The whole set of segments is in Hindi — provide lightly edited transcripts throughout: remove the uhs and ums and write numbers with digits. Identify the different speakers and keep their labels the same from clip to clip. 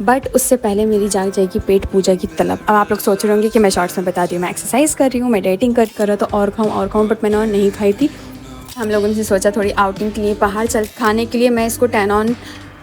Speaker 1: बट उससे पहले मेरी जाग जाएगी पेट पूजा की तलब। अब आप लोग सोच रहे होंगे कि मैं शॉर्ट्स में बता दी हूँ मैं एक्सरसाइज कर रही हूँ, मैं डाइटिंग कर रहा तो और खाऊँ, बट मैंने और नहीं खाई थी। हम लोगों ने सोचा थोड़ी आउटिंग के लिए बाहर चल खाने के लिए मैं इसको 10 on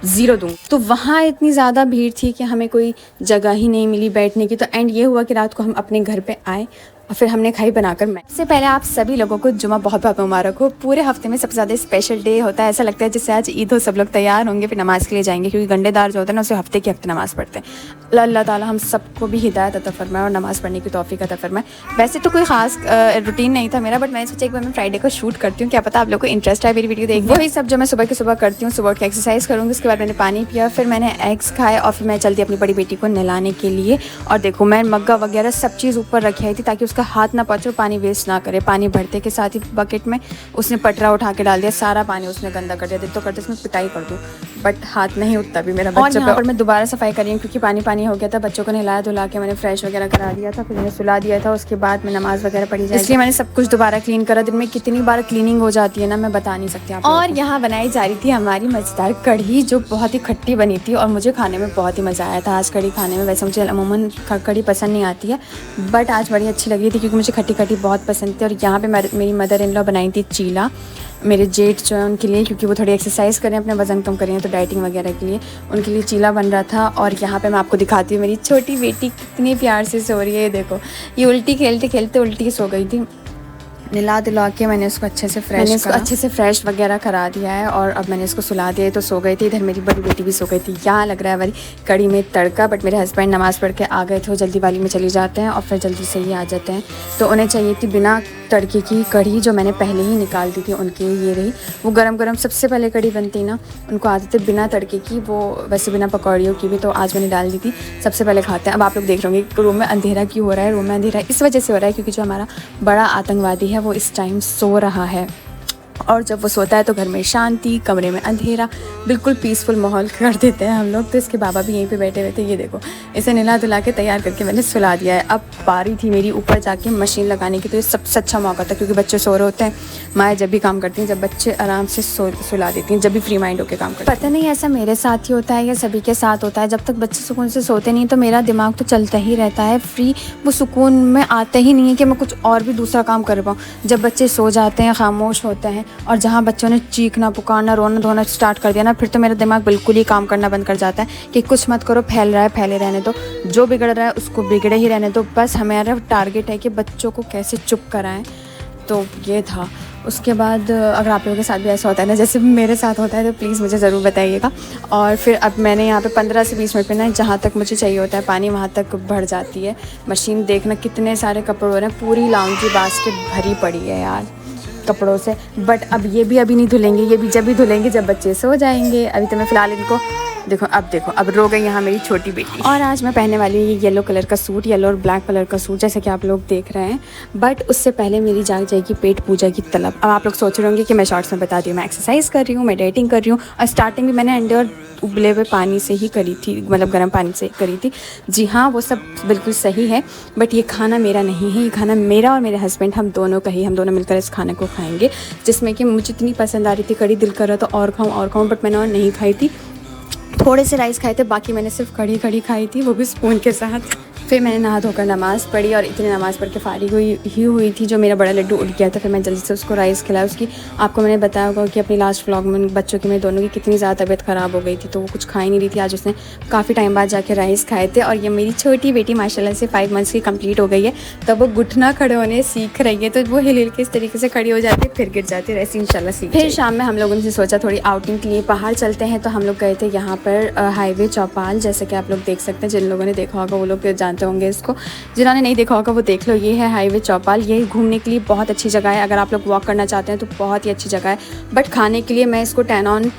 Speaker 1: 0 दूँ। तो वहाँ इतनी ज़्यादा भीड़ थी कि हमें कोई जगह ही नहीं मिली बैठने की। तो एंड ये हुआ कि रात को हम अपने घर पे आए और फिर हमने खाई बनाकर। मैं इससे पहले आप सभी लोगों को जुमा बहुत बहुत मुबारक हो। पूरे हफ्ते में सबसे ज़्यादा स्पेशल डे होता है, ऐसा लगता है जैसे आज ईद हो, सब लोग तैयार होंगे फिर नमाज़ के लिए जाएंगे, क्योंकि गंडेदार जो होता है ना उसे हफ्ते के हफ्ते नमाज़ पढ़ते हैं। अल्लाह ताला हम सबको भी हिदायत अता फरमाए और नमाज़ पढ़ने की तौफीक अता फरमाए। वैसे तो कोई खास रूटीन नहीं था मेरा, बट मैंने सोचा एक बार मैं फ्राइडे को शूट करती हूँ, क्या पता आप लोग को इंटरेस्ट है मेरी वीडियो देखने। वही सब जो मैं सुबह के सुबह करती हूँ, सुबह उठ के एक्सरसाइज करूँगी, उसके बाद मैंने पानी पिया, फिर मैंने एग्स खाए और फिर मैं चलती अपनी बड़ी बेटी को नहलाने के लिए। और देखो मैं मग्गा वगैरह सब चीज़ ऊपर रखी आई थी ताकि उसका हाथ ना पहुँचे, पानी वेस्ट ना करे। पानी भरते के साथ ही बकेट में उसने पटरा उठा के डाल दिया, सारा पानी उसने गंदा कर दिया। दिल तो करते इसमें पिटाई कर दूँ, बट हाथ नहीं उठता भी मेरा बच्चों पे। और मैं दोबारा सफाई कर रही हूँ क्योंकि पानी पानी हो गया था। बच्चों को नहलाया धुला के मैंने फ्रेश वगैरह करा दिया था, फिर मैंने सुला दिया था। उसके बाद मैं नमाज़ वगैरह पढ़ी जाए, इसलिए मैंने सब कुछ दोबारा क्लीन करा। दिन में कितनी बार क्लीनिंग हो जाती है ना, मैं बता नहीं सकती आपको। और यहाँ बनाई जा रही थी हमारी मज़ेदार कढ़ी, जो बहुत ही खट्टी बनी थी और मुझे खाने में बहुत ही मज़ा आया था आज कढ़ी खाने में। वैसे मुझे अमूमन कढ़ी पसंद नहीं आती है, बट आज बड़ी अच्छी लगी थी क्योंकि मुझे खट्टी खट्टी बहुत पसंद थी। और यहाँ पे मेरी मदर इन लॉ बनाई थी चीला, मेरे जेठ जो है उनके लिए, क्योंकि वो थोड़ी एक्सरसाइज करें, अपना वज़न कम करें, तो डाइटिंग वगैरह के लिए उनके लिए चीला बन रहा था। और यहाँ पे मैं आपको दिखाती हूँ मेरी छोटी बेटी कितनी प्यार से सो रही है। देखो ये उल्टी खेलते खेलते उल्टी सो गई थी। नहला दिला के मैंने उसको अच्छे से फ्रेश वगैरह करा दिया है और अब मैंने इसको सुला दिया है, तो सो गई थी। इधर मेरी बड़ी बेटी भी सो गई थी। यहाँ लग रहा है वाली कड़ी में तड़का, बट मेरे हस्बैंड नमाज़ पढ़ के आ गए थे, वो जल्दी वाली में चली जाते हैं और फिर जल्दी से ही आ जाते हैं। तो उन्हें चाहिए थी बिना तड़के की कढ़ी, जो मैंने पहले ही निकाल दी थी उनकी। ये रही वो गरम गरम सबसे पहले कढ़ी बनती ना, उनको आदत है बिना तड़के की, वो वैसे बिना पकौड़ियों की भी। तो आज मैंने डाल दी थी, सबसे पहले खाते हैं। अब आप लोग देख रहे होंगे रूम में अंधेरा क्यों हो रहा है। रूम में अंधेरा इस वजह से हो रहा है क्योंकि जो हमारा बड़ा आतंकवादी है वो इस टाइम सो रहा है, और जब वो सोता है तो घर में शांति, कमरे में अंधेरा, बिल्कुल पीसफुल माहौल कर देते हैं हम लोग। तो इसके बाबा भी यहीं पे बैठे हुए थे। ये देखो इसे नहला धुला के तैयार करके मैंने सुला दिया है। अब बारी थी मेरी ऊपर जाके मशीन लगाने की, तो ये सबसे अच्छा मौका था क्योंकि बच्चे सो रहे होते हैं। माएँ जब भी काम करती हैं, जब बच्चे आराम से सुला देती हैं, जब भी फ्री माइंड होकर काम करती हैं। पता नहीं ऐसा मेरे साथ ही होता है या सभी के साथ होता है, जब तक बच्चे सुकून से सोते नहीं तो मेरा दिमाग तो चलता ही रहता है फ्री, वो सुकून में आता ही नहीं है कि मैं कुछ और भी दूसरा काम कर पाऊँ। जब बच्चे सो जाते हैं, खामोश होते हैं, और जहाँ बच्चों ने चीखना पुकारना रोना धोना स्टार्ट कर दिया ना, फिर तो मेरा दिमाग बिल्कुल ही काम करना बंद कर जाता है कि कुछ मत करो, फैल रहा है फैले रहने दो, जो बिगड़ रहा है उसको बिगड़े ही रहने दो। बस हमारा टारगेट है कि बच्चों को कैसे चुप कराएं। तो ये था। उसके बाद अगर आप लोगों के साथ भी ऐसा होता है ना जैसे मेरे साथ होता है, तो प्लीज़ मुझे ज़रूर बताइएगा। और फिर अब मैंने यहाँ पे 15 से 20 मिनट में ना, जहाँ तक मुझे चाहिए होता है पानी वहाँ तक भर जाती है मशीन। देखना कितने सारे कपड़े हो रहे हैं, पूरी लॉन्ड्री बास्केट भरी पड़ी है यार कपड़ों से। बट अब ये भी अभी नहीं धुलेंगे, ये भी जब भी धुलेंगे जब बच्चे सो जाएंगे। अभी तो मैं फ़िलहाल इनको देखो अब रो गई यहाँ मेरी छोटी बेटी। और आज मैं पहनने वाली हूँ ये येलो कलर का सूट, येलो और ब्लैक कलर का सूट, जैसे कि आप लोग देख रहे हैं। बट उससे पहले मेरी जाग जाएगी पेट पूजा की तलब। अब आप लोग सोच रहे होंगे कि मैं शॉर्ट्स में बता दी हूँ मैं एक्सरसाइज कर रही हूँ, मैं डाइटिंग कर रही हूँ, और स्टार्टिंग भी मैंने अंडे और उबले हुए पानी से ही करी थी, मतलब गर्म पानी से करी थी। जी हाँ, वो सब बिल्कुल सही है, बट ये खाना मेरा नहीं है, ये खाना मेरा और मेरे हस्बैंड हम दोनों का ही। हम दोनों मिलकर इस खाने को खाएंगे, जिसमें कि मुझे इतनी पसंद आ रही थी कड़ी, दिल कर रहा था और खाऊँ, बट मैंने और नहीं खाई थी। थोड़े से राइस खाए थे, बाकी मैंने सिर्फ कड़ी खाई थी, वो भी स्पून के साथ। फिर मैंने नहा धोकर नमाज़ पढ़ी और इतनी नमाज़ पढ़ के फारिग हुई थी, जो मेरा बड़ा लड्डू उठ गया था। फिर मैं जल्दी से उसको राइस खिलाया। उसकी आपको मैंने बताया होगा कि अपनी लास्ट व्लॉग में बच्चों की मेरे दोनों की कितनी ज़्यादा तबीयत ख़राब हो गई थी, तो वो कुछ खा ही नहीं रही थी। आज उसने काफ़ी टाइम बाद जाके राइस खाए थे। और ये मेरी छोटी बेटी माशाल्लाह से 5 मंथ्स की कंप्लीट हो गई है, तब वो घुटना खड़े होने सीख रही है। तो वो हिल के इस तरीके से खड़ी हो जाती है, फिर गिर जाती है, ऐसे इंशाल्लाह सीख। फिर शाम में हम लोगों ने सोचा थोड़ी आउटिंग के लिए बाहर चलते हैं, तो हम लोग गए थे यहाँ पर हाईवे चौपाल, जैसे कि आप लोग देख सकते हैं। जिन लोगों ने देखा होगा वो लोग जानते होंगे इसको, जिन्होंने नहीं देखा होगा वो देख लो। ये है हाईवे चौपाल। ये घूमने के लिए बहुत अच्छी जगह है, अगर आप लोग वॉक करना चाहते हैं तो बहुत ही अच्छी जगह है। बट खाने के लिए मैं इसको 10 on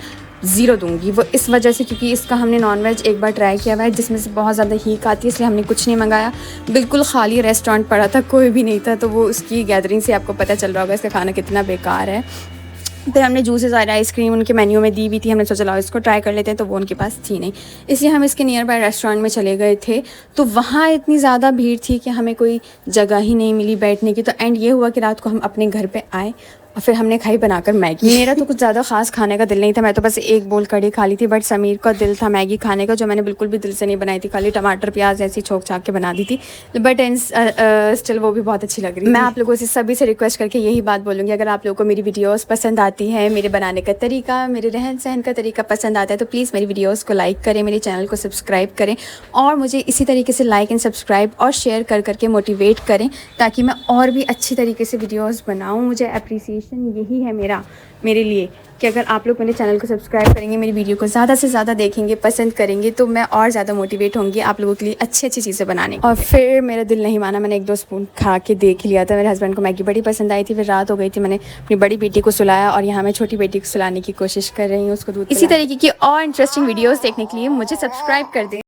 Speaker 1: 0 दूंगी, वो इस वजह से क्योंकि इसका हमने नॉनवेज एक बार ट्राई किया हुआ है, जिसमें से बहुत ज़्यादा हीक आती है, इसलिए हमने कुछ नहीं मंगाया। बिल्कुल खाली रेस्टोरेंट पड़ा था, कोई भी नहीं था, तो वो उसकी गैदरिंग से आपको पता चल रहा होगा इसका खाना कितना बेकार है। फिर हमने जूसेस और आइसक्रीम उनके मेन्यू में दी हुई थी, हमने सोचा लाओ इसको ट्राई कर लेते हैं, तो वो उनके पास थी नहीं, इसलिए हम इसके नियर बाय रेस्टोरेंट में चले गए थे। तो वहाँ इतनी ज़्यादा भीड़ थी कि हमें कोई जगह ही नहीं मिली बैठने की। तो एंड ये हुआ कि रात को हम अपने घर पे आए और फिर हमने खाई बनाकर मैगी। मेरा तो कुछ ज़्यादा खास खाने का दिल नहीं था, मैं तो बस एक बोल कड़ी खा ली थी, बट समीर का दिल था मैगी खाने का, जो मैंने बिल्कुल भी दिल से नहीं बनाई थी, खाली टमाटर प्याज ऐसी छोक छाक के बना दी थी, बट स्टिल वो भी बहुत अच्छी लग रही थी। मैं आप लोगों से सभी से रिक्वेस्ट करके यही बात बोलूँगी, अगर आप लोगों को मेरी वीडियोज़ पसंद आती है, मेरे बनाने का तरीका, मेरे रहन सहन का तरीका पसंद आता है, तो प्लीज़ मेरी वीडियोज़ को लाइक करें, मेरे चैनल को सब्सक्राइब करें और मुझे इसी तरीके से लाइक एंड सब्सक्राइब और शेयर कर करके मोटिवेट करें, ताकि मैं और भी अच्छी तरीके से वीडियोस बनाऊं। मुझे अप्रिसिएशन यही है मेरे लिए कि अगर आप लोग मेरे चैनल को सब्सक्राइब करेंगे, मेरी वीडियो को ज़्यादा से ज़्यादा देखेंगे, पसंद करेंगे, तो मैं और ज़्यादा मोटिवेट होंगी आप लोगों के लिए अच्छी अच्छी चीज़ें बनाने। और फिर मेरा दिल नहीं माना, मैंने 1-2 स्पून खा के देख लिया था। मेरे हस्बैंड को मैगी बड़ी पसंद आई थी, फिर रात हो गई थी, मैंने अपनी बड़ी बेटी को सुलाया और यहाँ मैं छोटी बेटी को सुलाने की कोशिश कर रही हूँ, उसको दूध। इसी तरीके की और इंटरेस्टिंग वीडियोज़ देखने के लिए मुझे सब्सक्राइब कर दें।